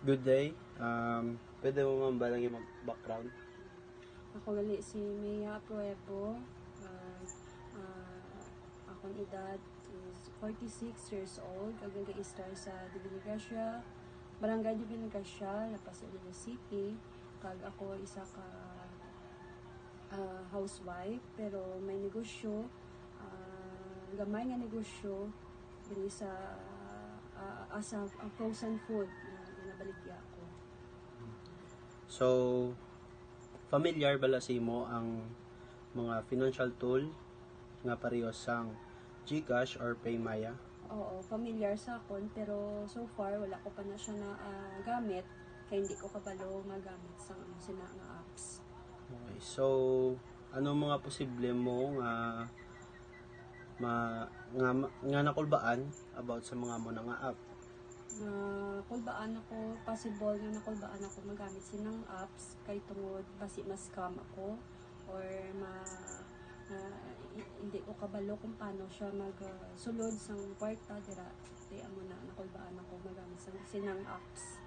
Good day. Pwede mo man ba lang yung background? Ako gali si Mia Pruebo. Akong edad is 46 years old. Kagag-i-star sa Diligasia, Barangay Diligasia, Lapas Ulido City. Kag ako isa ka housewife pero may negosyo, gamay nga negosyo diri sa asa frozen food na ginabaligya ko. So, familiar bala sa imo ang mga financial tool nga pareho sang GCash or Paymaya? Oo, familiar sa akon pero so far wala ko pa na siya na gamit kaya hindi ko kabalo magamit sa sina nga apps. Okay. So, ano mga posible mo nga nga nakulbaan about sa mga mo nga app? Kulbaan ako, possible nga nakulbaan ako magamit sinang apps kay tungod basi ma-scam ako or hindi ko kabalo kung paano siya magsulod sang kwarta dira. Kaya amo na nakulbaan ako magamit sinang apps.